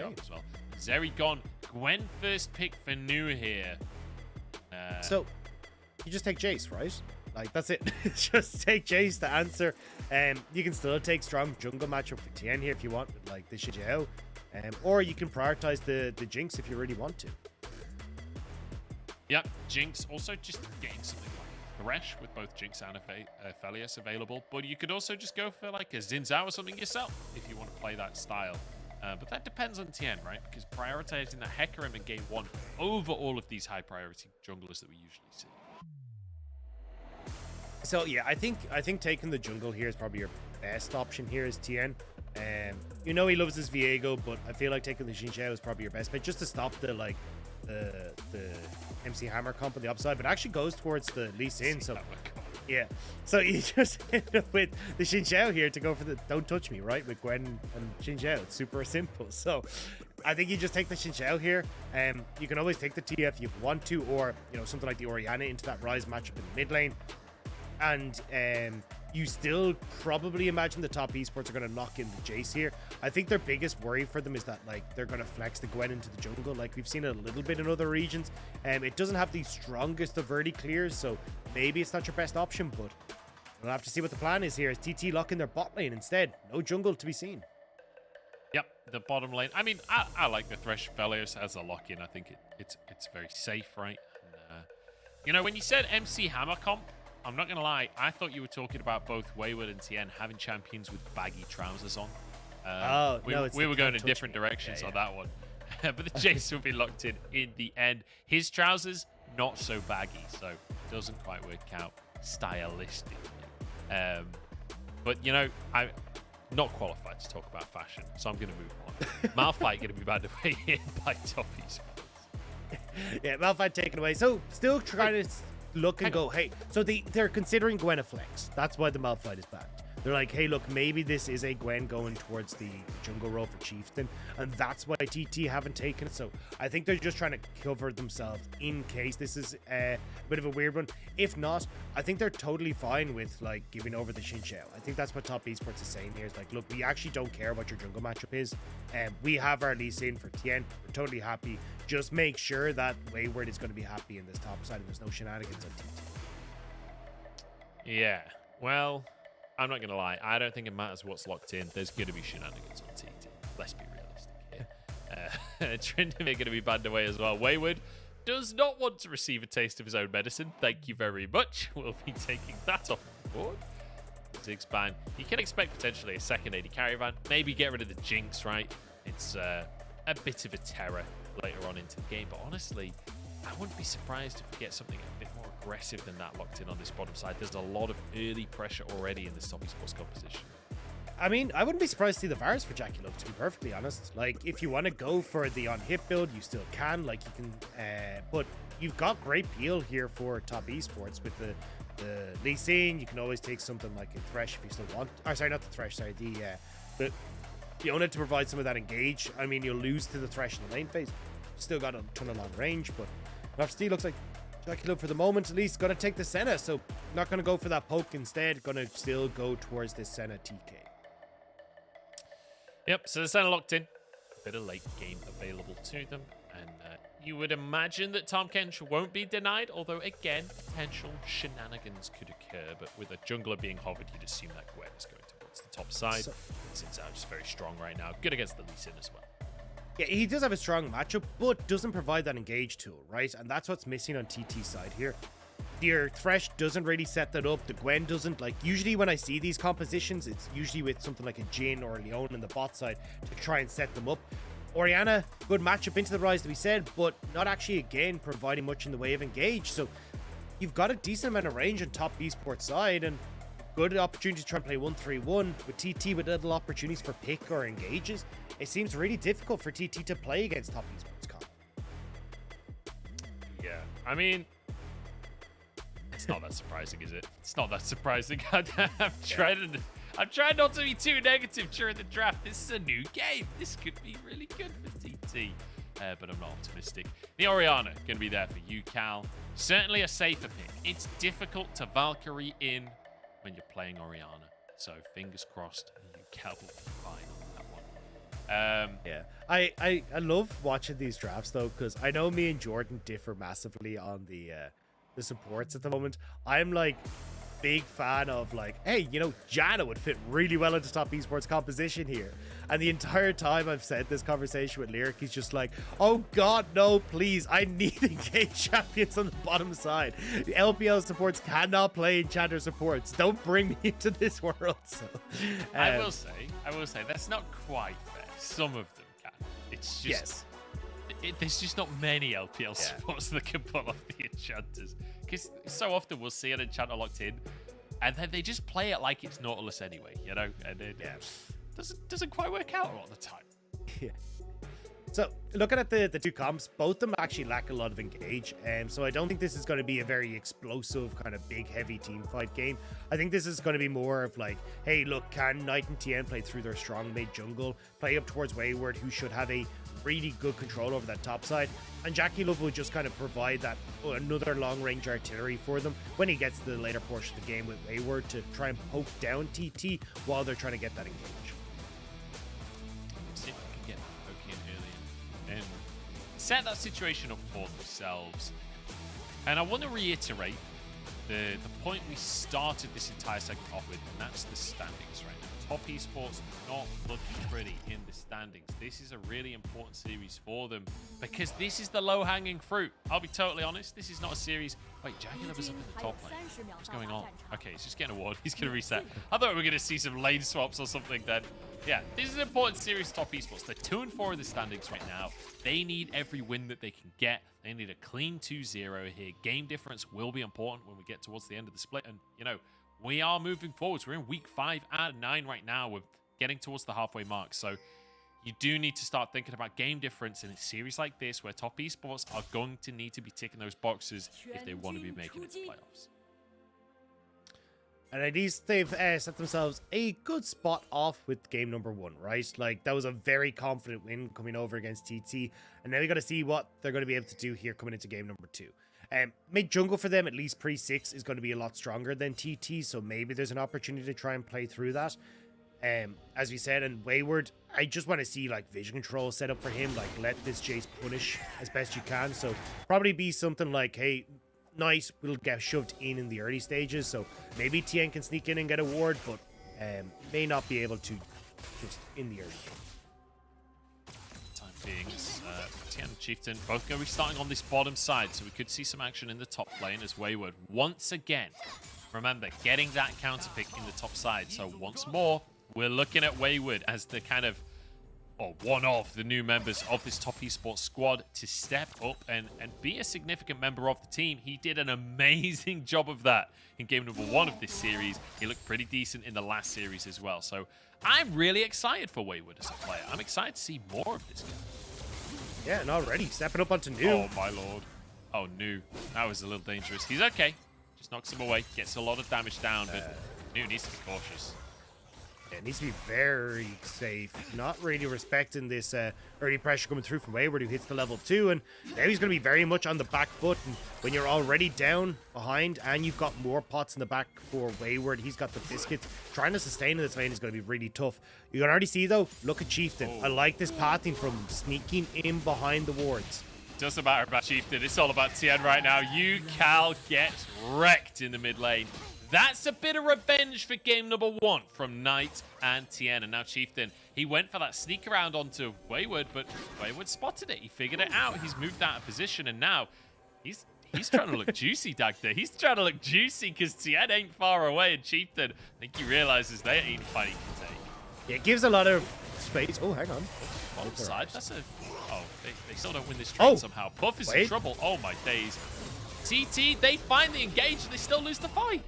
job as well. Zeri gone. Gwen first pick for New here. So you just take Jayce, right? Like, that's it. Just take Jayce to answer. You can still take strong jungle matchup for Tian here if you want, with, like the Xin Zhao. Or you can prioritize the Jinx if you really want to. Yep, Jinx. Also just getting something like Thresh with both Jinx and Aphelios available. But you could also just go for like a Xin Zhao or something yourself if you want to play that style. But that depends on Tian, right? Because prioritizing the Hecarim in game 1 over all of these high priority junglers that we usually see. So yeah, I think taking the jungle here is probably your best option here is Tian. You know he loves his Viego, but I feel like taking the Xin Zhao is probably your best bet just to stop the MC Hammer comp on the upside, but actually goes towards the Lee Sin. So yeah, so you just end up with the Xin Zhao here to go for the don't touch me, right, with Gwen and Xin Zhao. It's super simple. So I think you just take the Xin Zhao here. You can always take the TF if you want to, or you know, something like the Orianna into that Ryze matchup in the mid lane. And you still probably imagine the top esports are going to knock in the Jayce here. I think their biggest worry for them is that like they're going to flex the Gwen into the jungle, like we've seen a little bit in other regions. It doesn't have the strongest of verti clears, so maybe it's not your best option, but we'll have to see what the plan is here. Is TT locking their bot lane instead? No jungle to be seen. Yep, the bottom lane. I mean, I like the Thresh Aphelios as a lock-in. I think it's very safe, right? And, you know, when you said MC Hammer comp, I'm not going to lie, I thought you were talking about both Wayward and Tian having champions with baggy trousers on. We were going in different directions on that one. But the Jayce will be locked in the end. His trousers, not so baggy, so doesn't quite work out stylistically. But, you know, I'm not qualified to talk about fashion, so I'm going to move on. Malphite going to be banned away here by top esports. Yeah, Malphite taken away. So, still trying to look and go, hey, so they're considering Gwen a flex. That's why the Malphite is banned. They're like, hey, look, maybe this is a Gwen going towards the jungle role for Chieftain, and that's why TT haven't taken it. So I think they're just trying to cover themselves in case this is a bit of a weird one. If not, I think they're totally fine with like giving over the Xin Zhao. I think that's what top esports is saying here. Is like, look, we actually don't care what your jungle matchup is, and we have our Lee Sin for Tian. We're totally happy. Just make sure that Wayward is going to be happy in this top side, and there's no shenanigans on TT. Yeah, well, I'm not going to lie. I don't think it matters what's locked in. There's going to be shenanigans on TT. Let's be realistic here. Tryndamere going to be banned away as well. Wayward does not want to receive a taste of his own medicine. Thank you very much. We'll be taking that off the board. Ziggs ban. You can expect potentially a second AD caravan. Maybe get rid of the Jinx, right? It's a bit of a terror later on into the game. But honestly, I wouldn't be surprised if we get something a bit more aggressive than that locked in on this bottom side. There's a lot of early pressure already in this top esports composition. I mean, I wouldn't be surprised to see the VARs for JackeyLove, to be perfectly honest. Like, if you want to go for the on-hit build, you still can. Like, you can, but you've got great peel here for top esports with the Lee Sin. You can always take something like a Thresh if you still want. Or sorry, not the Thresh. Sorry, the Fiona to provide some of that engage. I mean, you'll lose to the Thresh in the lane phase. Still got a ton of long range, but Steve looks like JackeyLove for the moment at least going to take the Senna, so not going to go for that poke instead, going to still go towards this Senna TK. Yep, so the Senna locked in. A bit of late game available to them, and you would imagine that Tahm Kench won't be denied, although again, potential shenanigans could occur, but with a jungler being hovered, you'd assume that Gwen is going towards the top side. Xin Zhao just very strong right now, good against the Lee Sin as well. Yeah, he does have a strong matchup, but doesn't provide that engage tool, right? And that's what's missing on TT's side here. Your Thresh doesn't really set that up. The Gwen doesn't. Like, usually when I see these compositions, it's usually with something like a Jhin or a Leon in the bot side to try and set them up. Orianna, good matchup into the Ryze that we said, but not actually, again, providing much in the way of engage. So you've got a decent amount of range on top esports side, and good opportunity to try and play 1-3-1 with TT with little opportunities for pick or engages. It seems really difficult for TT to play against top esports comp. Yeah, I mean, it's not that surprising, is it? It's not that surprising. I'm trying not to be too negative during the draft. This is a new game. This could be really good for TT, but I'm not optimistic. The Orianna going to be there for you, Cal. Certainly a safer pick. It's difficult to Valkyrie in when you're playing Orianna, so fingers crossed you Cal will be fine on that one. Yeah, I love watching these drafts though, because I know me and Jordan differ massively on the supports at the moment. I'm like big fan of like, hey, you know, Janna would fit really well into top esports composition here. And the entire time I've said this conversation with Lyric, he's just like, oh god, no, please, I need engaged champions on the bottom side. The LPL supports cannot play enchanter supports. Don't bring me into this world. So I will say, that's not quite fair. Some of them can. It's just there's just not many LPL supports that can pull off the enchanters. Because so often we'll see an enchanter locked in, and then they just play it like it's Nautilus anyway, you know? And it doesn't quite work out all the time. Yeah. So looking at the two comps, both of them actually lack a lot of engage. So I don't think this is going to be a very explosive kind of big heavy team fight game. I think this is going to be more of like, hey, look, can Knight and Tian play through their strong mid jungle, play up towards Wayward, who should have a really good control over that top side, and JackeyLove will just kind of provide that another long range artillery for them when he gets to the later portion of the game with Wayward to try and poke down TT while they're trying to get that engage. See if we can get poking early and set that situation up for themselves. And I want to reiterate the point we started this entire segment off with, and that's the standings right now. Top esports not looking pretty in the standings. This is a really important series for them because this is the low-hanging fruit. I'll be totally honest, this is not a series. Wait, JackeyLove is up in the top lane. What's going on? Okay, he's just getting a ward. He's going to reset. I thought we were going to see some lane swaps or something then. Yeah, this is an important series, top esports. They're 2-4 in the standings right now. They need every win that they can get. They need a clean 2-0 here. Game difference will be important when we get towards the end of the split. And, you know, we are moving forwards. We're in week 5 out of 9 right now. We're getting towards the halfway mark. So you do need to start thinking about game difference in a series like this where top esports are going to need to be ticking those boxes if they want to be making it to playoffs. And at least they've set themselves a good spot off with game number 1, right? Like, that was a very confident win coming over against TT. And now we got to see what they're going to be able to do here coming into game number 2. Mid jungle for them, at least pre-6, is going to be a lot stronger than TT. So maybe there's an opportunity to try and play through that. As we said, and Wayward, I just want to see like vision control set up for him. Like, let this Jayce punish as best you can. So probably be something like, hey, Knight will get shoved in the early stages, so maybe Tian can sneak in and get a ward, but may not be able to just in the early game. Time being, Tian and Chieftain both going to be starting on this bottom side, so we could see some action in the top lane as Wayward once again, remember, getting that counter pick in the top side. So once more, we're looking at Wayward as the kind of one of the new members of this top esports squad to step up and be a significant member of the team. He did an amazing job of that in game number 1 of this series. He looked pretty decent in the last series as well. So I'm really excited for Wayward as a player. I'm excited to see more of this guy. Yeah, and already stepping up onto New. Oh, my lord. Oh, New. That was a little dangerous. He's okay. Just knocks him away. Gets a lot of damage down, but New needs to be cautious. Yeah, it needs to be very safe. Not really respecting this early pressure coming through from Wayward, who hits the level 2. And now he's going to be very much on the back foot. And when you're already down behind and you've got more pots in the back for Wayward, he's got the biscuits. Trying to sustain in this lane is going to be really tough. You can already see, though, look at Chieftain. I like this pathing from sneaking in behind the wards. Doesn't matter about Chieftain. It's all about Tian right now. Cal gets wrecked in the mid lane. That's a bit of revenge for game number 1 from Knight and Tian. And now Chieftain, he went for that sneak around onto Wayward, but Wayward spotted it. He figured it out. He's moved out of position, and now he's trying to look juicy, Dagda. He's trying to look juicy because Tian ain't far away, and Chieftain, I think he realizes they ain't fight he can take. Yeah, it gives a lot of space. Oh, hang on. Bottom side, that's a... Oh, they still don't win this trade somehow. Puff is in trouble. Oh, my days. TT, they finally engage, and they still lose the fight.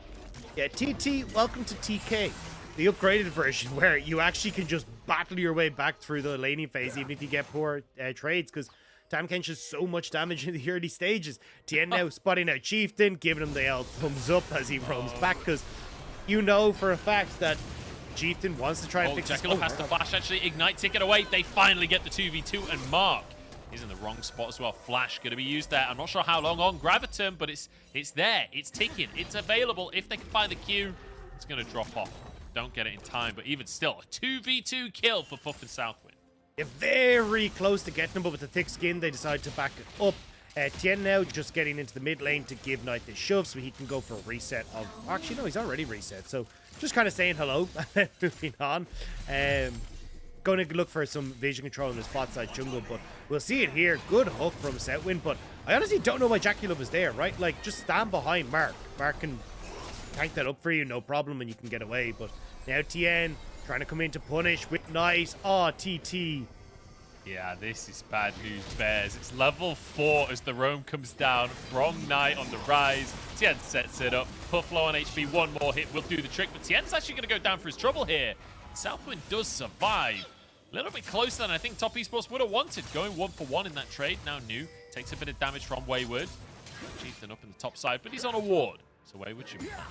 Yeah, TT, welcome to TK, the upgraded version where you actually can just battle your way back through the laning phase even if you get poor trades, because Tahm Kench has so much damage in the early stages. Tian now spotting out Chieftain, giving him the thumbs up as he roams back, because you know for a fact that Chieftain wants to try and fix his... JackeyLove has to flash, actually. Ignite, take it away. They finally get the 2v2, and Mark, he's in the wrong spot as well. Flash going to be used there. I'm not sure how long on Graviton, but it's there. It's ticking. It's available. If they can find the Q, it's going to drop off. Don't get it in time, but even still, a 2v2 kill for Puff and SouthWind. They're very close to getting him, but with the thick skin, they decide to back it up. Tian now just getting into the mid lane to give Knight the shove so he can go for a reset of... Actually, no, he's already reset. So just kind of saying hello and then moving on. Going to look for some vision control in the spot side jungle, but we'll see it here. Good hook from SouthWind, but I honestly don't know why JackeyLove is there, right? Like, just stand behind Mark. Mark can tank that up for you, no problem, and you can get away. But now Tian trying to come in to punish with Nice. Oh, TT. Yeah, this is bad news, Bears. It's level 4 as the roam comes down from Knight on the Ryze. Tian sets it up. Puff low on HP. One more hit will do the trick, but Tian's actually going to go down for his trouble here. SouthWind does survive. A little bit closer than I think Top Esports would have wanted. Going 1-for-1 in that trade. Now new. Takes a bit of damage from Wayward. Chieftain up in the top side, but he's on a ward. So Wayward should be fine.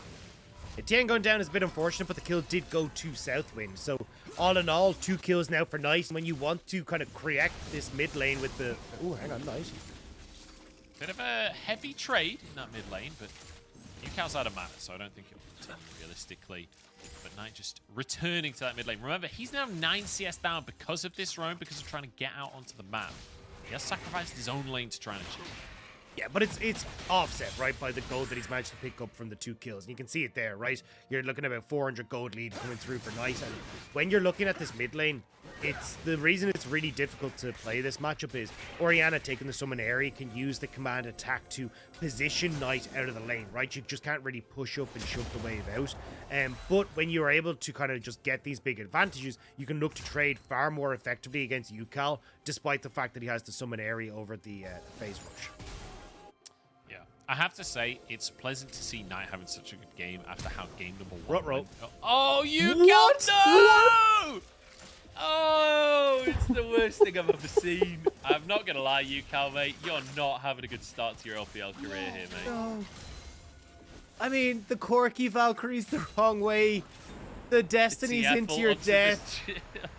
Tian going down is a bit unfortunate, but the kill did go to SouthWind. So all in all, 2 kills now for Nice. When you want to kind of correct this mid lane with the... Oh, hang on, Nice. Bit of a heavy trade in that mid lane, but UCal's out of mana, so I don't think it will continue realistically. But Knight just returning to that mid lane. Remember, he's now 9 CS down because of this roam, because of trying to get out onto the map. He has sacrificed his own lane to try and achieve. Yeah, but it's offset, right, by the gold that he's managed to pick up from the 2 kills. And you can see it there, right? You're looking at about 400 gold lead coming through for Knight. And when you're looking at this mid lane, the reason it's really difficult to play this matchup is Orianna taking the summon area can use the command attack to position Knight out of the lane, right? You just can't really push up and shove the wave out. But when you're able to kind of just get these big advantages, you can look to trade far more effectively against UCal, despite the fact that he has the summon area over the phase rush. I have to say, it's pleasant to see Knight having such a good game after how game number 1 Ruh-roh. went. Oh, you What? no! Oh, it's the worst thing I've ever seen. I'm not going to lie, UCal, mate. You're not having a good start to your LPL career here, mate. No. I mean, the Corki Valkyrie's the wrong way. The Destiny's into your death.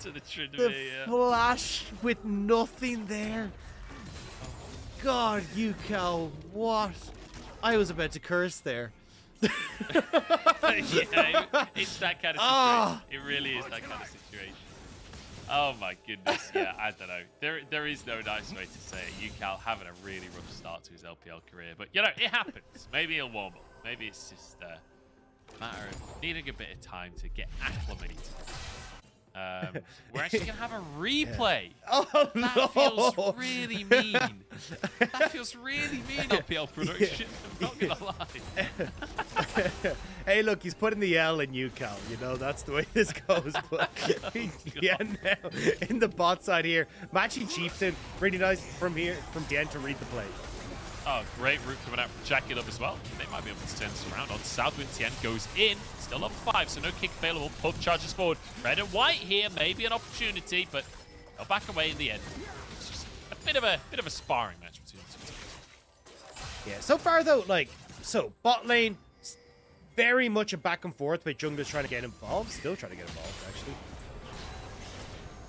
To the Trinity, The yeah. flash with nothing there. God, UCal, what? I was about to curse there. Yeah, it's that kind of situation. Ah. It really is that kind of situation. Oh my goodness, yeah, I don't know. There is no nice way to say it. UCal having a really rough start to his LPL career, but you know, it happens. Maybe he'll warm up. Maybe it's just a matter of needing a bit of time to get acclimated. We're actually going to have a replay. Oh, That feels really mean. That feels really mean, LPL production. I'm not going to lie. Hey, look, he's putting the L in UCal. You know, that's the way this goes. But yeah, now in the bot side here, matching Chieftain. Really nice from Tian to read the play. Oh, great route coming out from JackeyLove as well. They might be able to turn this around. On SouthWind, Tian goes in. Still level 5, so no kick available. Puff charges forward. Red and white here, maybe an opportunity, but they'll back away in the end. It's just a bit of a sparring match between the two teams. Yeah, so far though, bot lane, very much a back and forth with junglers trying to get involved. Still trying to get involved, actually.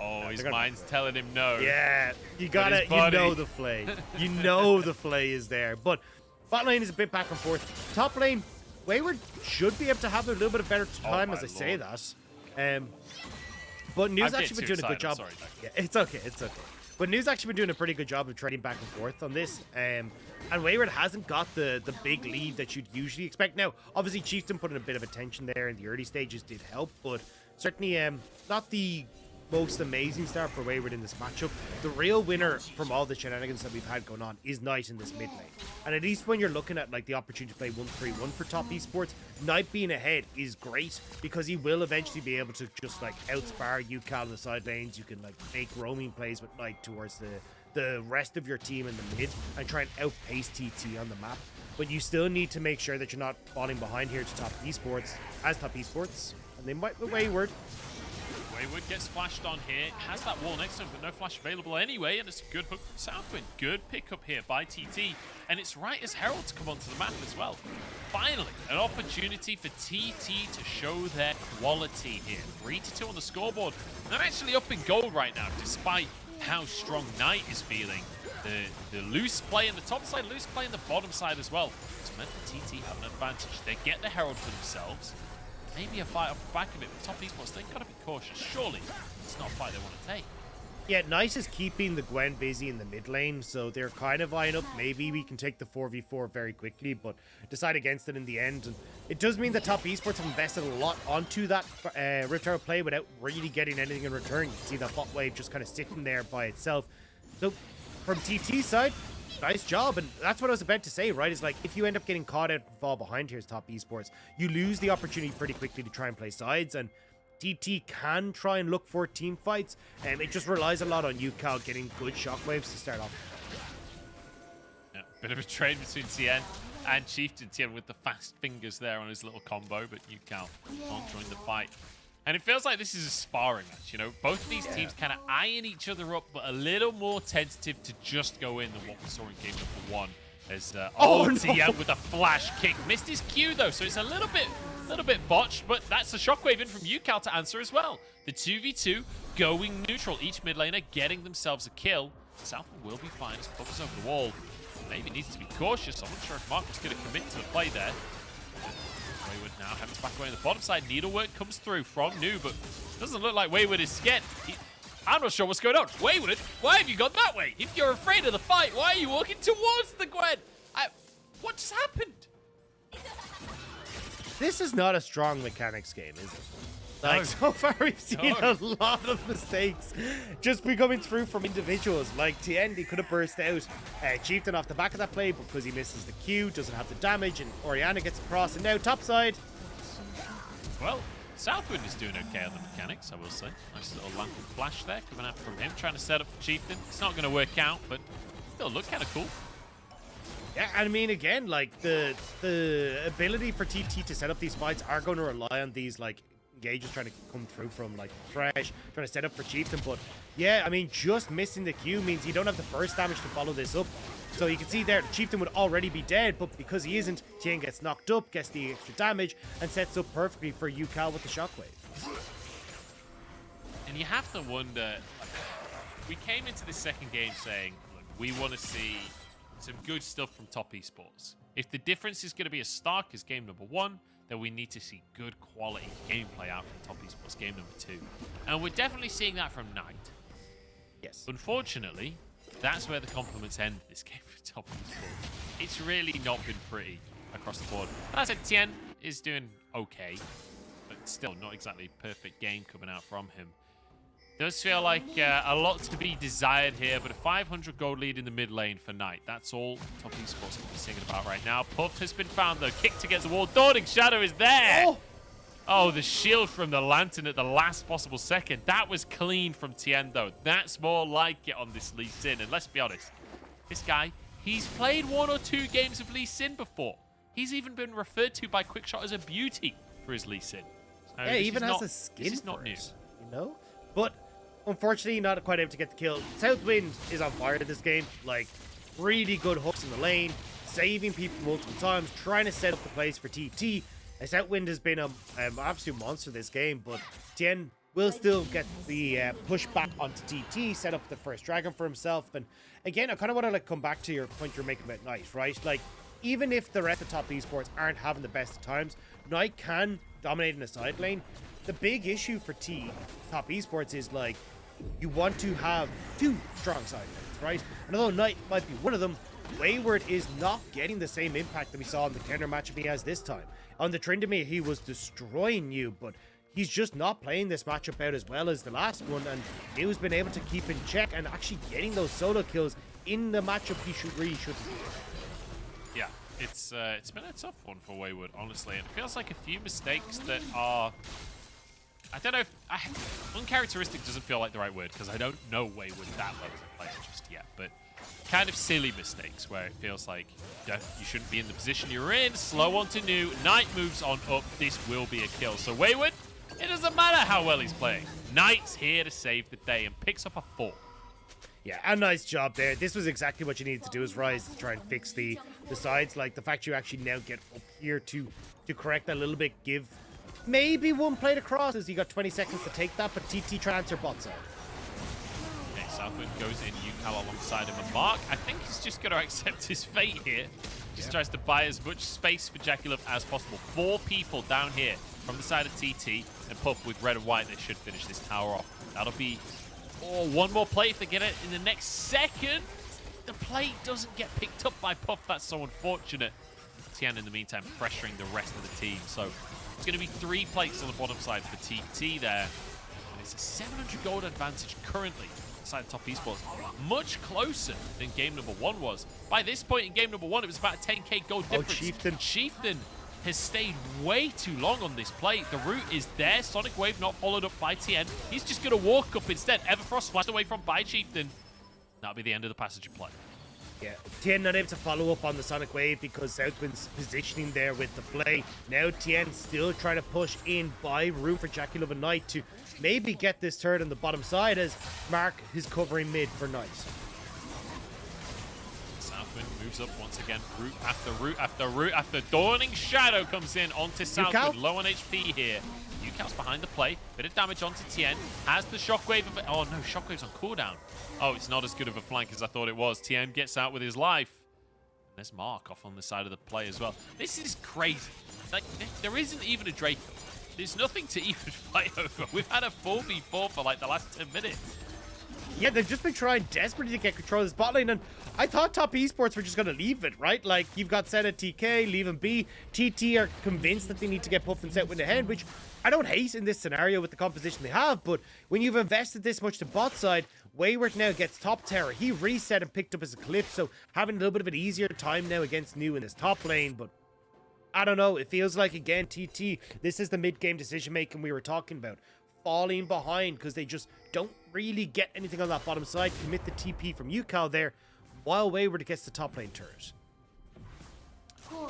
Oh, his mind's telling him no. Yeah, you know the play. You know the play is there. But bot lane is a bit back and forth. Top lane, Wayward should be able to have a little bit of better time as I say that. But New's actually been doing a good job. Sorry, yeah, it's okay. But New's actually been doing a pretty good job of trading back and forth on this. And Wayward hasn't got the big lead that you'd usually expect. Now, obviously, Chieftain putting a bit of attention there in the early stages did help, but certainly not the most amazing start for Wayward in this matchup. The real winner from all the shenanigans that we've had going on is Knight in this mid lane. And at least when you're looking at like the opportunity to play 1-3-1 for top esports, Knight being ahead is great because he will eventually be able to just like outspar UCal in the side lanes. You can like make roaming plays with Knight towards the rest of your team in the mid and try and outpace TT on the map. But you still need to make sure that you're not falling behind here to top esports and they might be Wayward. Wayward gets flashed on here, has that wall next to him, but no flash available anyway, and it's a good hook from SouthWind. Good pickup here by TT, and it's right as Herald to come onto the map as well. Finally, an opportunity for TT to show their quality here. 3-2 on the scoreboard. And they're actually up in gold right now, despite how strong Knight is feeling. The loose play in the top side, loose play in the bottom side as well. It's meant for TT have an advantage. They get the Herald for themselves. Maybe a fight off the back of it with top esports. They've got to be cautious. Surely it's not a fight they want to take. Yeah, Nice is keeping the Gwen busy in the mid lane, so they're kind of eyeing up. Maybe we can take the 4v4 very quickly, but decide against it in the end. And it does mean that top esports have invested a lot onto that Rift Tower play without really getting anything in return. You can see that bot wave just kind of sitting there by itself. So from TT side, nice job. And that's what I was about to say, right? Is like, if you end up getting caught out and fall behind here as top esports, you lose the opportunity pretty quickly to try and play sides. And TT can try and look for team fights, and it just relies a lot on UCal getting good shockwaves to start off. Yeah, bit of a trade between Tian and Chieftain. Tian with the fast fingers there on his little combo, but UCal can't join the fight. And it feels like this is a sparring match, you know? Both of these teams kind of eyeing each other up, but a little more tentative to just go in than what we saw in game number 1. As Tian with a flash kick. Missed his Q though, so it's a little bit botched, but that's the shockwave in from UCal to answer as well. The 2v2 going neutral. Each mid laner getting themselves a kill. SouthWind will be fine as Puff over the wall. Maybe needs to be cautious. I'm not sure if Marcus going to commit to the play there. Wayward now having to back away on the bottom side. Needlework comes through from Nu, but doesn't look like Wayward is scared. I'm not sure what's going on. Wayward, why have you gone that way? If you're afraid of the fight, why are you walking towards the Gwen? What just happened? This is not a strong mechanics game, is it? Like, so far we've seen a lot of mistakes just be coming through from individuals. Like Tian, he could have burst out Chieftain off the back of that play, but because he misses the Q, doesn't have the damage, and Orianna gets across, and now topside. Well, SouthWind is doing okay on the mechanics, I will say. Nice little lantern flash there coming out from him, trying to set up for Chieftain. It's not going to work out, but still look kind of cool. Yeah, I mean, again, like, the ability for TT to set up these fights are going to rely on these, like, engages trying to come through from, like, Thresh, trying to set up for Chieftain. But, yeah, I mean, just missing the Q means you don't have the burst damage to follow this up. So you can see there, the Chieftain would already be dead, but because he isn't, Tian gets knocked up, gets the extra damage, and sets up perfectly for UCal with the shockwave. And you have to wonder, we came into this second game saying, look, we want to see some good stuff from top esports. If the difference is going to be as stark as game number 1, then we need to see good quality gameplay out from top esports game number 2. And we're definitely seeing that from Knight. Yes. Unfortunately, that's where the compliments end this game for top esports. It's really not been pretty across the board. As I said, Tian is doing okay, but still not exactly a perfect game coming out from him. Does feel like a lot to be desired here, but a 500 gold lead in the mid lane for Knight. That's all top esports can be singing about right now. Puff has been found though. Kicked against the wall. Dawning Shadow is there. Oh, the shield from the lantern at the last possible second. That was clean from Tian though. That's more like it on this Lee Sin. And let's be honest, this guy, he's played 1 or 2 games of Lee Sin before. He's even been referred to by Quickshot as a beauty for his Lee Sin. So yeah, he even has a skin. This is not new. You know? But unfortunately, not quite able to get the kill. SouthWind is on fire in this game. Like, really good hooks in the lane, saving people multiple times, trying to set up the place for TT. SouthWind has been an absolute monster this game, but Tian will still get the push back onto TT, set up the first dragon for himself. And again, I kind of want to like come back to your point you're making about Knight, right? Like, even if the rest of top esports aren't having the best of times, Knight can dominate in the side lane. The big issue for top esports is like, you want to have 2 strong side lanes, right? And although Knight might be one of them, Wayward is not getting the same impact that we saw in the counter matchup he has this time. On the Tryndamere, he was destroying you, but he's just not playing this matchup out as well as the last one, and New's been able to keep in check and actually getting those solo kills in the matchup he really should be. Yeah, it's been a tough one for Wayward, honestly. And it feels like a few mistakes that are... I don't know if... uncharacteristic doesn't feel like the right word, because I don't know Wayward that well as a player just yet, but kind of silly mistakes where it feels like you shouldn't be in the position you're in. Slow on to Nu. Knight moves on up. This will be a kill. So Wayward, it doesn't matter how well he's playing. Knight's here to save the day and picks up a 4. Yeah, a nice job there. This was exactly what you needed to do as Ryze to try and fix the sides. Like, the fact you actually now get up here to correct that a little bit, give maybe one play across as you got 20 seconds to take that, but TT transfer bot side. Okay, SouthWind goes in, UCal alongside him, and Mark, I think he's just going to accept his fate here. Just tries to buy as much space for JackeyLove as possible. 4 people down here from the side of TT, and Puff with red and white, they should finish this tower off. That'll be Oh, one more play if they get it in the next second. The play doesn't get picked up by Puff. That's so unfortunate. Tian, in the meantime, pressuring the rest of the team. So it's going to be 3 plates on the bottom side for TT there. And it's a 700 gold advantage currently inside Top Esports. Much closer than game number 1 was. By this point in game number 1, it was about a 10k gold difference. Chieftain. Chieftain has stayed way too long on this play. The route is there. Sonic Wave not followed up by Tian. He's just going to walk up instead. Everfrost flashed away from by Chieftain. That'll be the end of the passage of play. Yeah, Tian not able to follow up on the Sonic Wave because SouthWind's positioning there with the play. Now Tian still trying to push in, buy room for JackeyLove and Knight to maybe get this turret on the bottom side as Mark is covering mid for Knight. SouthWind moves up once again. Route after route after route after Dawning Shadow comes in onto SouthWind. Low on HP here. UCal's behind the play. Bit of damage onto Tian. Has the shockwave of it. Oh no, shockwave's on cooldown. Oh, it's not as good of a flank as I thought it was. Tian gets out with his life. And there's Mark off on the side of the play as well. This is crazy. Like, there isn't even a Draco. There's nothing to even fight over. We've had a 4v4 for like the last 10 minutes. Yeah, they've just been trying desperately to get control of this bot lane, and I thought Top Esports were just going to leave it, right? Like, you've got Senna, TK, leave him be. TT are convinced that they need to get Puff and SouthWind ahead, which I don't hate in this scenario with the composition they have, but when you've invested this much to bot side, Wayward now gets top tower. He reset and picked up his Eclipse, so having a little bit of an easier time now against New in his top lane, but I don't know. It feels like, again, TT, this is the mid-game decision-making we were talking about. Falling behind because they just don't really get anything on that bottom side. Commit the TP from UCal there while Wayward gets the top lane turret. Bottom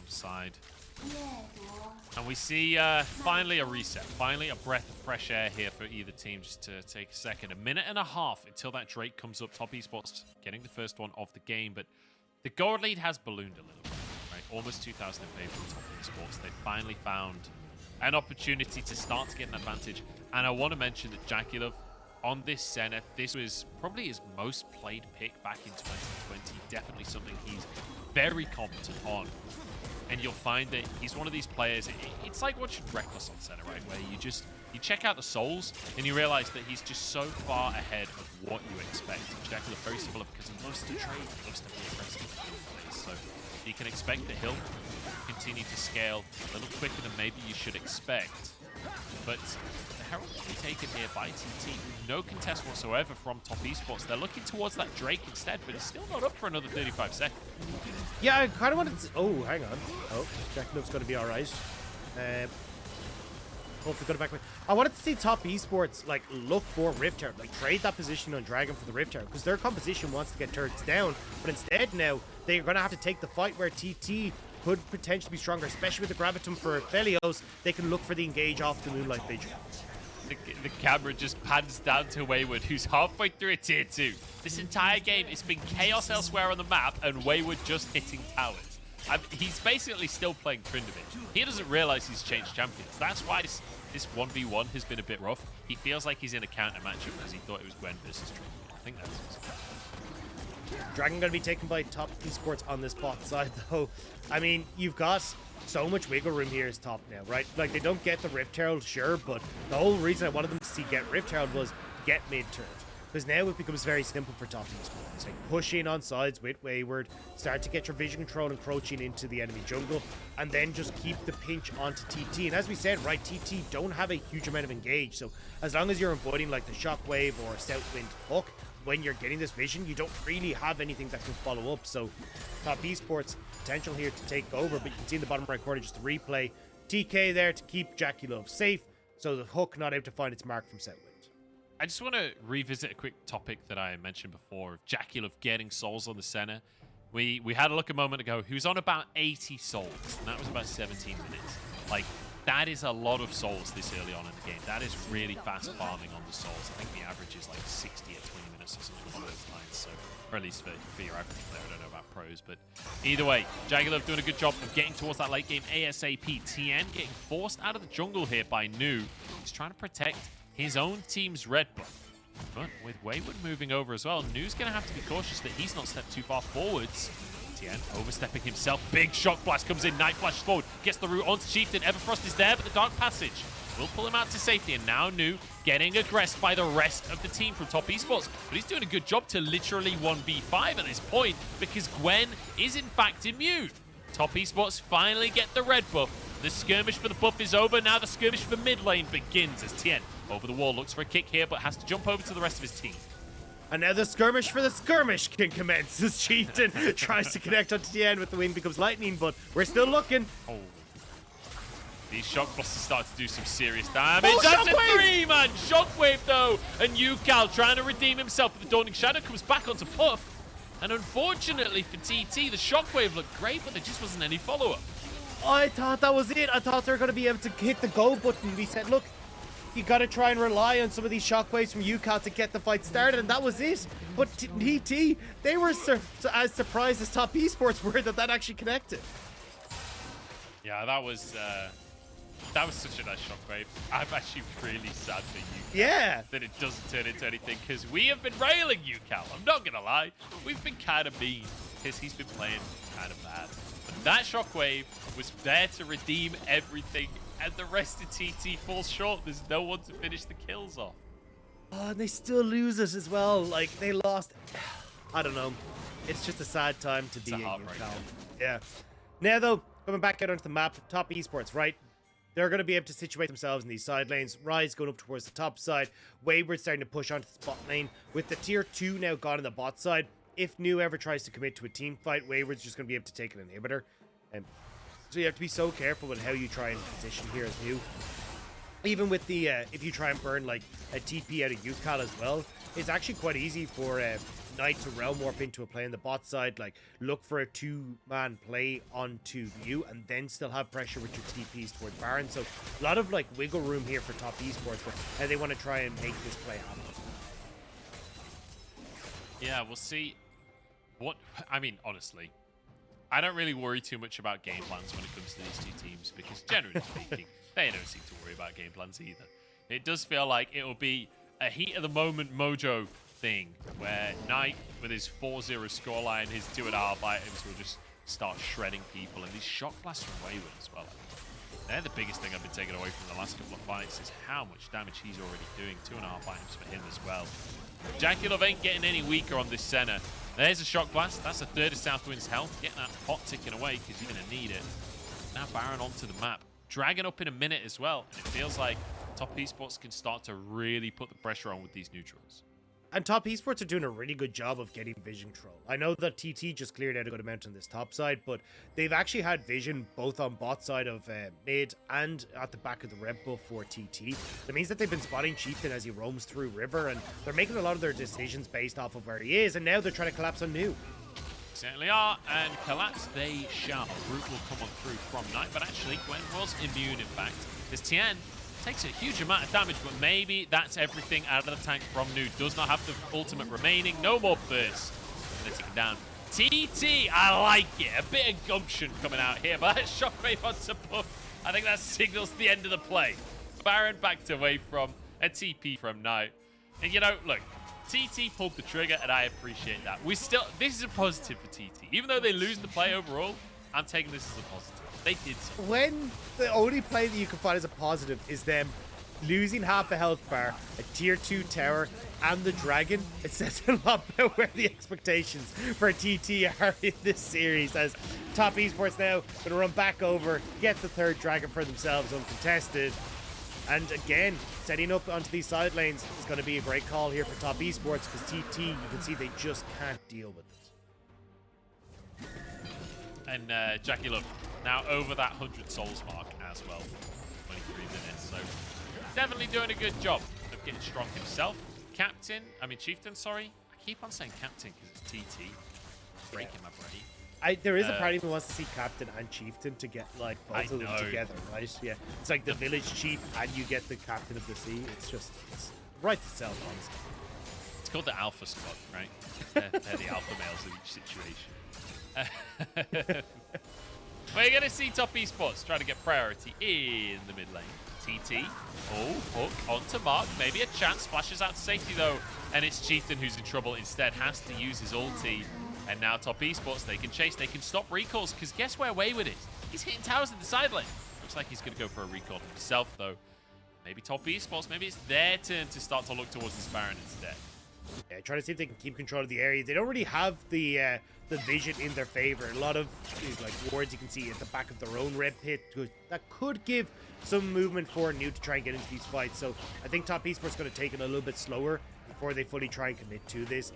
side. And we see finally a reset. Finally a breath of fresh air here for either team just to take a second. A minute and a half until that Drake comes up. Top Esports getting the first one of the game. But the gold lead has ballooned a little bit. Right? Almost 2,000 in favor of Top Esports. They finally found an opportunity to start to get an advantage. And I want to mention that JackeyLove on this Senna, this was probably his most played pick back in 2020. Definitely something he's very competent on. And you'll find that he's one of these players, it's like watching Reckless on Senna, right? Where you check out the souls and you realize that he's just so far ahead of what you expect. JackeyLove very similar because he loves to trade, he loves to be aggressive in plays. So you can expect that he'll continue to scale a little quicker than maybe you should expect. But the Herald will be taken here by TT. No contest whatsoever from Top Esports. They're looking towards that Drake instead, but it's still not up for another 35 seconds. Yeah, I kind of wanted to... Oh, hang on. Oh, JackeyLove's going to be all right. Hopefully go back. I wanted to see Top Esports like look for Rift Turret, like trade that position on Dragon for the Rift Turret, because their composition wants to get turrets down, but instead now they're going to have to take the fight where TT could potentially be stronger, especially with the Gravitum for Aphelios. They can look for the engage off the Moonlight Vigil. The camera just pans down to Wayward, who's halfway through a tier 2. This entire game, it's been chaos elsewhere on the map, and Wayward just hitting towers. He's basically still playing Tryndamere. He doesn't realize he's changed champions. That's why this 1v1 has been a bit rough. He feels like he's in a counter matchup because he thought it was Gwen versus Tryndamere. I think that's it. Dragon going to be taken by Top Esports on this bot side, though. I mean, you've got so much wiggle room here as top now, right? Like, they don't get the Rift Herald, sure, but the whole reason I wanted them to see get Rift Herald was get mid-turret. Because now it becomes very simple for Top Esports. Like, push in on sides with Wayward, start to get your vision control encroaching into the enemy jungle, and then just keep the pinch onto TT. And as we said, right, TT don't have a huge amount of engage, so as long as you're avoiding, like, the Shockwave or SouthWind hook, when you're getting this vision, you don't really have anything that can follow up. So Top Esports potential here to take over, but you can see in the bottom right corner just the replay. TK there to keep JackeyLove safe, so the hook not able to find its mark from SouthWind. I just want to revisit a quick topic that I mentioned before of JackeyLove getting souls on the Senna. We had a look a moment ago. He was on about 80 souls, and that was about 17 minutes. Like, that is a lot of souls this early on in the game. That is really fast farming on the souls. I think the average is like 60 at 20 minutes or something along those lines. So, or at least for your average player. I don't know about pros, but either way, JackeyLove doing a good job of getting towards that late game ASAP. Tian getting forced out of the jungle here by Nu. He's trying to protect his own team's red buff. But with Wayward moving over as well, Nu's going to have to be cautious that he's not stepped too far forwards. Tian overstepping himself. Big shock blast comes in. Night flashes forward. Gets the root onto Chieftain. Everfrost is there, but the Dark Passage will pull him out to safety. And now Nu getting aggressed by the rest of the team from Top Esports. But he's doing a good job to literally 1v5 at this point because Gwen is in fact immune. Top Esports finally get the red buff. The skirmish for the buff is over. Now the skirmish for mid lane begins as Tian over the wall looks for a kick here, but has to jump over to the rest of his team. And now the skirmish for the skirmish can commence as Chieftain tries to connect onto Tian with the wind becomes lightning, but we're still looking. Oh. These shock blasters start to do some serious damage. Oh, That's Shockwave! a 3-man shockwave though. And Yukal trying to redeem himself with the Dawning Shadow comes back onto Puff. And unfortunately for TT, the shockwave looked great, but there just wasn't any follow-up. I thought that was it. I thought they were going to be able to hit the go button. We said, look, you got to try and rely on some of these shockwaves from Yukal to get the fight started, and that was it. But TT, they were as surprised as Top Esports were that actually connected. Yeah, that was such a nice shockwave. I'm actually really sad for Yukal. Yeah. That it doesn't turn into anything, because we have been railing Yukal. I'm not going to lie. We've been kind of mean, because he's been playing kind of bad. But that shockwave was there to redeem everything, and the rest of TT falls short. There's no one to finish the kills off. Oh, and they still lose it as well. Like, they lost. I don't know. It's just a sad time to be in Yukal. Yeah. Now, though, coming back out onto the map, Top Esports, right? They're going to be able to situate themselves in these side lanes. Ryze going up towards the top side. Wayward starting to push onto the spot lane. With the tier 2 now gone on the bot side, if Nu ever tries to commit to a team fight, Wayward's just going to be able to take an inhibitor. So you have to be so careful with how you try and position here as Nu. Even with the, if you try and burn like a TP out of Yukal as well, it's actually quite easy for Knight to realm warp into a play on the bot side, like look for a 2-man play onto you and then still have pressure with your TPs towards Baron. So a lot of like wiggle room here for Top Esports where they want to try and make this play happen. Yeah, we'll see. What I mean, honestly, I don't really worry too much about game plans when it comes to these two teams because generally speaking, they don't seem to worry about game plans either. It does feel like it will be a heat of the moment mojo thing where Knight with his 4-0 scoreline, his 2.5 items will just start shredding people, and these shock blasts from Wayward as well. They're the biggest thing I've been taking away from the last couple of fights is how much damage he's already doing. 2.5 items for him as well. JackeyLove ain't getting any weaker on this Senna. There's a shock blast. That's a third of SouthWind's health. Getting that pot ticking away because you're going to need it. Now Baron onto the map. Dragging up in a minute as well. And it feels like Top Esports can start to really put the pressure on with these neutrals. And Top Esports are doing a really good job of getting vision control. I know that TT just cleared out a good amount on this top side, but they've actually had vision both on bot side of mid and at the back of the red buff for TT. That means that they've been spotting Chieftain as he roams through river, and they're making a lot of their decisions based off of where he is, and now they're trying to collapse on Nu. Certainly are, and collapse they shall. Root will come on through from Knight, but actually Gwen was immune in fact. As Tian takes a huge amount of damage, but maybe that's everything out of the tank from Nu. Does not have the ultimate remaining. No more burst. Letting him down. TT, I like it. A bit of gumption coming out here, but that shockwave onto Puff. I think that signals the end of the play. Baron backed away from a TP from Knight. And you know, look, TT pulled the trigger, and I appreciate that. This is a positive for TT. Even though they lose the play overall, I'm taking this as a positive. They did so. When the only play that you can find as a positive is them losing half a health bar, a tier 2 tower, and the dragon, it says a lot about where the expectations for TT are in this series, as Top Esports now going to run back over, get the third dragon for themselves uncontested. And again, setting up onto these side lanes is going to be a great call here for Top Esports because TT, you can see they just can't deal with it. And JackeyLove now over that 100 souls mark as well. 23 minutes, so definitely doing a good job of getting strong himself. Chieftain, sorry. I keep on saying captain because it's TT. Breaking my brain. There is a part of me who wants to see Captain and Chieftain to get like both of them together, right? Yeah, it's like the village chief and you get the Captain of the Sea. It's right to sell, honestly. It's called the Alpha Squad, right? They're the alpha males in each situation. We're going to see Top Esports trying to get priority in the mid lane. TT, hook onto Mark, maybe a chance, splashes out to safety though, and it's Chieftain who's in trouble instead, has to use his ulti. And now Top Esports, they can chase, they can stop recalls, because guess where Wayward is? He's hitting towers in the side lane. Looks like he's going to go for a recall himself, though. maybe top esports, maybe it's their turn to start to look towards this Baron instead. Yeah, trying to see if they can keep control of the area. They don't really have the vision in their favor. A lot of these like wards you can see at the back of their own red pit that could give some movement for New to try and get into these fights. So I think top esports going to take it a little bit slower before they fully try and commit to this.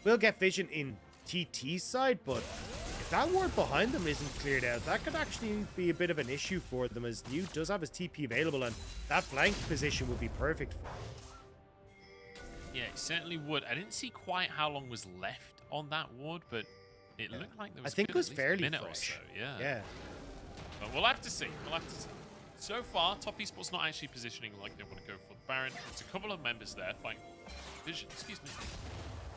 We'll get vision in TT's side, but if that ward behind them isn't cleared out, that could actually be a bit of an issue for them, as New does have his TP available, and that flank position would be perfect for him. Yeah, it certainly would. I didn't see quite how long was left on that ward, but it looked like there was, I think it was fairly a minute fresh. or so. Yeah. Yeah. But we'll have to see. We'll have to see. So far, top esports not actually positioning like they want to go for the Baron. There's a couple of members there fighting vision. Excuse me.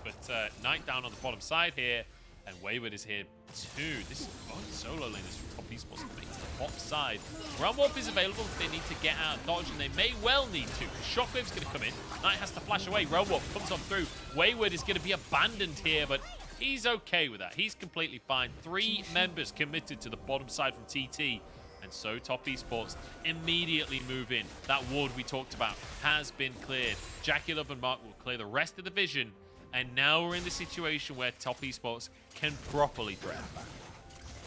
But Knight down on the bottom side here, and Wayward is here too. This is solo lane. This from top esports coming to the bottom side. Realm Warp is available if they need to get out of dodge, and they may well need to. Shockwave's going to come in. Knight has to flash away. Realm Warp comes on through. Wayward is going to be abandoned here, but he's okay with that. He's completely fine. 3 members committed to the bottom side from TT. And so top esports immediately move in. That ward we talked about has been cleared. JackeyLove and Mark will clear the rest of the vision. And now we're in the situation where top esports can properly threat.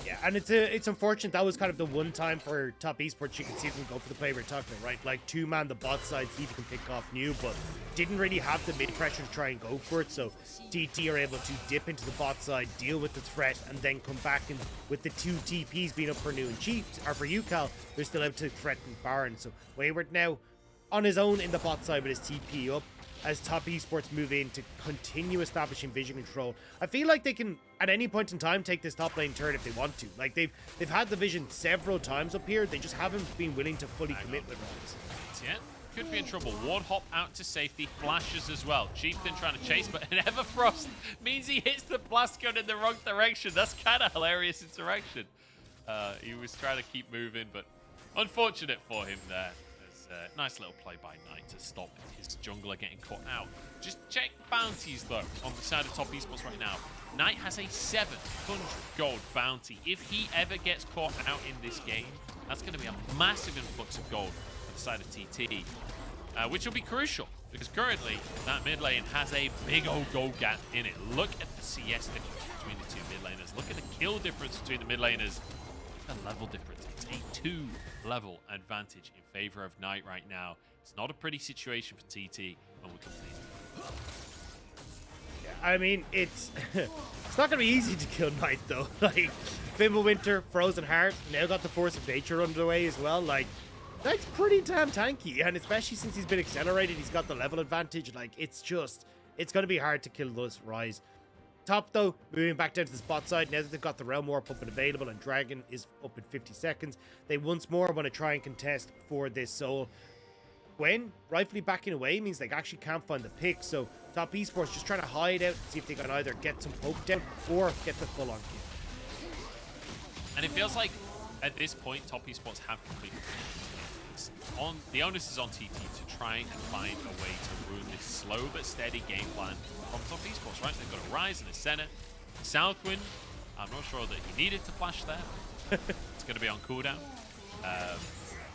Yeah, and it's unfortunate. That was kind of the one time for top esports you can see them go for the play we're talking about, right? Like 2-man the bot side, see if you can pick off New, but didn't really have the mid pressure to try and go for it. So TT are able to dip into the bot side, deal with the threat, and then come back in with the 2 TPs being up for New and Chief, or for UCal, they're still able to threaten Baron. So Wayward now on his own in the bot side with his TP up, as top esports move in to continue establishing vision control. I feel like they can at any point in time take this top lane turret if they want to. Like they've had the vision several times up here, they just haven't been willing to fully commit with Ryze. Tian could be in trouble. Ward hop out to safety, flashes as well. Chieftain trying to chase, but an Everfrost means he hits the blast gun in the wrong direction. That's kind of hilarious interaction. He was trying to keep moving, but unfortunate for him there. Nice little play by Knight to stop his jungler getting caught out. Just check bounties though on the side of top esports right now. Knight has a 700 gold bounty. If he ever gets caught out in this game, that's going to be a massive influx of gold on the side of TT, which will be crucial because currently that mid lane has a big old gold gap in it. Look at the CS difference between the 2 mid laners. Look at the kill difference between the mid laners. The level difference. It's a 2-level advantage in favor of Knight right now. It's not a pretty situation for TT when we complete. Yeah, I mean, it's not going to be easy to kill Knight though. Like Fimbulwinter, Frozen Heart, now got the Force of Nature underway as well. Like Knight's pretty damn tanky, and especially since he's been accelerated, he's got the level advantage. Like it's going to be hard to kill this Ryze. Top though, moving back down to the spot side, now that they've got the Realm Warp up and available and Dragon is up in 50 seconds, they once more want to try and contest for this soul. Gwen rightfully backing away means they actually can't find the pick, so top esports just trying to hide out and see if they can either get some poke down or get the full on kill. And it feels like at this point, top esports have completed the onus is on TT to try and find a way to ruin this slow but steady game plan from top esports, right? They've got a Ryze and a Senna. SouthWind, I'm not sure that he needed to flash there. It's going to be on cooldown.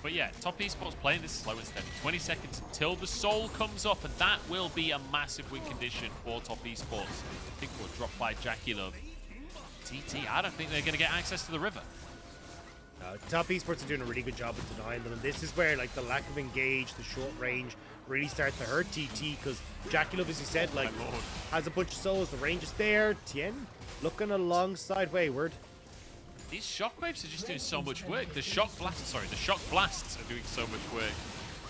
But yeah, top esports playing this slow and steady. 20 seconds until the soul comes up, and that will be a massive win condition for top esports. I think we'll drop by JackeyLove. TT, I don't think they're going to get access to the river. Top esports are doing a really good job of denying them, and this is where like the lack of engage, the short range really starts to hurt TT, because JackeyLove, as you said, like has a bunch of souls, the range is there. Tian looking alongside Wayward. These shockwaves are just doing so much work. The shock blasts are doing so much work.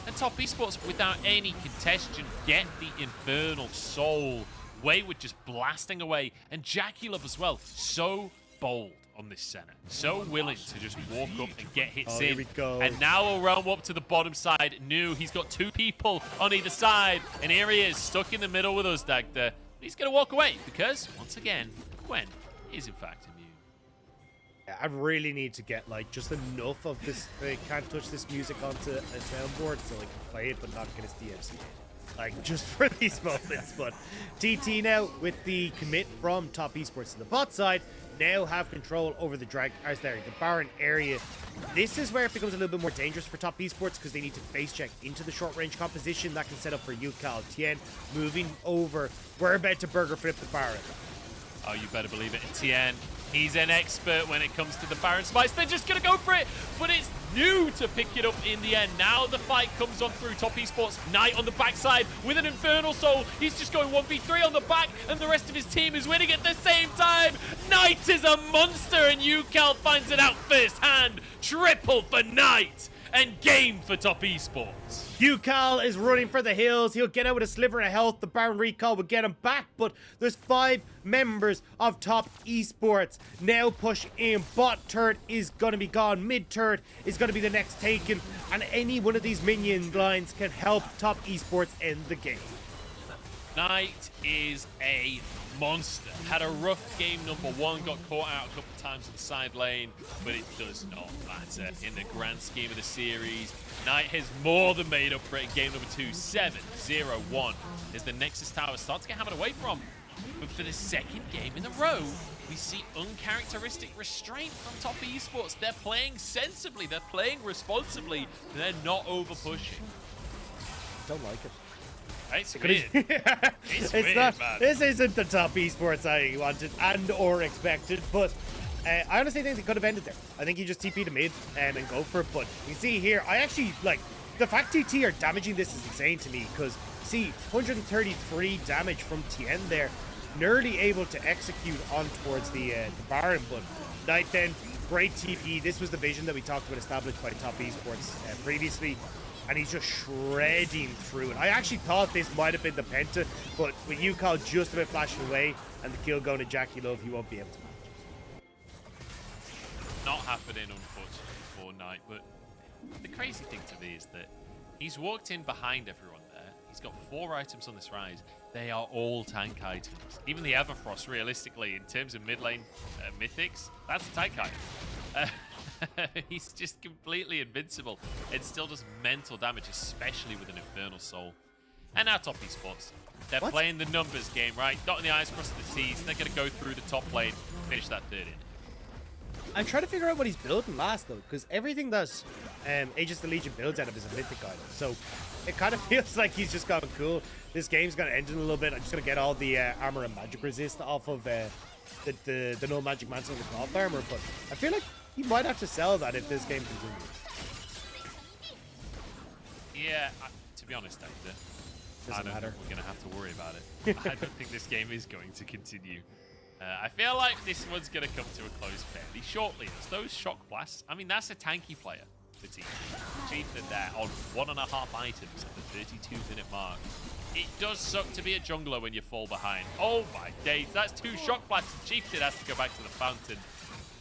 And top esports, without any contention, get the infernal soul. Wayward just blasting away, and JackeyLove as well. So bold on this Senna. So willing to just walk up and get hits in. Here we go. And now we'll realm up to the bottom side. New, he's got 2 people on either side. And here he is, stuck in the middle with us, Dagda. He's going to walk away because, once again, Gwen is in fact immune. Yeah, I really need to get like just enough of this. I can't touch this music onto a soundboard so I can play it but not get his DMC. Like just for these moments. But TT now with the commit from top esports to the bot side, now have control over the the Baron area. This is where it becomes a little bit more dangerous for top esports because they need to face check into the short range composition that can set up for UCal. Tian moving over. We're about to burger flip the Baron. Oh, you better believe it. And Tian, he's an expert when it comes to the Baron spice. They're just going to go for it, but it's new to pick it up in the end. Now the fight comes on through top esports. Knight on the backside with an Infernal Soul. He's just going 1v3 on the back, and the rest of his team is winning at the same time. Knight is a monster, and UCal finds it out firsthand. Triple for Knight, and game for top esports. UCal is running for the hills. He'll get out with a sliver of health. The Baron recall will get him back, but there's 5 members of top esports now push in. Bot turret is going to be gone. Mid turret is going to be the next taken, and any one of these minion lines can help top esports end the game. Knight is a monster. Had a rough game number 1, got caught out a couple of times in the side lane, but it does not matter in the grand scheme of the series. Knight has more than made up for it in game number 2, 7-0-1. As the Nexus Tower starts to get hammered away from. But for the second game in a row, we see uncharacteristic restraint from top esports. They're playing sensibly, they're playing responsibly, they're not over pushing. Don't like it. It's weird. It's weird, not, man. This isn't the top esports I wanted and or expected, but I honestly think they could have ended there. I think he just TP to mid and go for it, but you see here, I actually, like, the fact TT are damaging this is insane to me, because, see, 133 damage from Tian there, nearly able to execute on towards the Baron, but Knight then, great TP. This was the vision that we talked about established by top esports previously. And he's just shredding through it. I actually thought this might have been the Penta, but with UCal just about flashing away and the kill going to JackeyLove, he won't be able to manage it. Not happening, unfortunately, for Knight, but the crazy thing to me is that he's walked in behind everyone there. He's got 4 items on this Ryze. They are all tank items. Even the Everfrost, realistically, in terms of mid lane mythics, that's a tank item. He's just completely invincible. It still does mental damage, especially with an Infernal Soul. And now top esports. They're playing the numbers game, right? Dotting the I's, crossing the T's. They're going to go through the top lane, finish that 3rd in. I'm trying to figure out what he's building last, though, because everything that Aegis the Legion builds out of is a mythic item. So it kind of feels like he's just gone cool. This game's going to end in a little bit. I'm just going to get all the armor and magic resist off of the no magic mantle with cloth armor, but I feel like he might have to sell that if this game continues. Yeah, to be honest, Dagda, I don't think we're going to have to worry about it. I don't think this game is going to continue. I feel like this one's going to come to a close fairly shortly. It's those shock blasts. I mean, that's a tanky player for Team. Chieftain there on 1.5 items at the 32-minute mark. It does suck to be a jungler when you fall behind. Oh my days, that's 2 shock blasts. Chieftain has to go back to the fountain.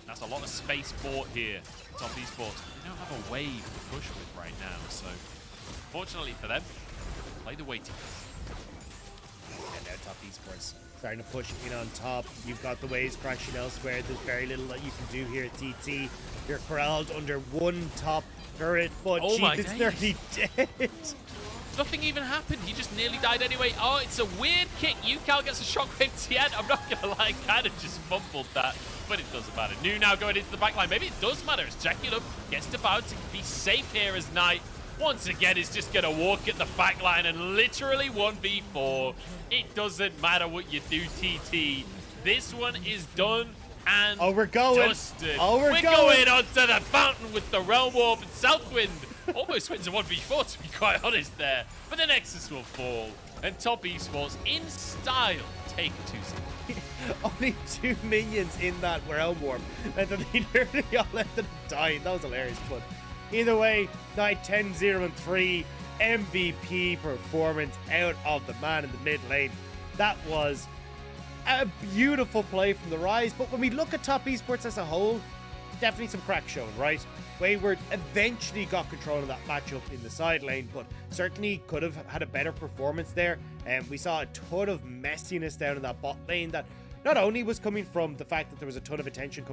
That's a lot of space bought here. Top esports. They don't have a wave to push with right now, so fortunately for them, play the waiting. And now top esports starting to push in on top. You've got the waves crashing elsewhere. There's very little that you can do here at TT. You're corralled under 1 top turret, but Chieftain's nearly dead. Nothing even happened. He just nearly died anyway. Oh, it's a weird kick. UCal gets a shockwave Tian. I'm not going to lie, kind of just fumbled that. But it doesn't matter. New now going into the backline. Maybe it does matter as JackeyLove gets to bounce to be safe here as Knight. Once again, is just going to walk at the backline and literally 1v4. It doesn't matter what you do, TT. This one is done and we're going. dusted. We're going onto the fountain with the Realm Warp and SouthWind. Almost wins a 1v4, to be quite honest there. But the Nexus will fall. And top esports, in style, take 2-0. Only 2 minions in that Realm Warp. And then they nearly all ended up dying. That was hilarious. But either way, Knight 10-0-3. MVP performance out of the man in the mid lane. That was a beautiful play from the Ryze. But when we look at top esports as a whole, definitely some crack shown, right? Wayward eventually got control of that matchup in the side lane, but certainly could have had a better performance there. And we saw a ton of messiness down in that bot lane that not only was coming from the fact that there was a ton of attention coming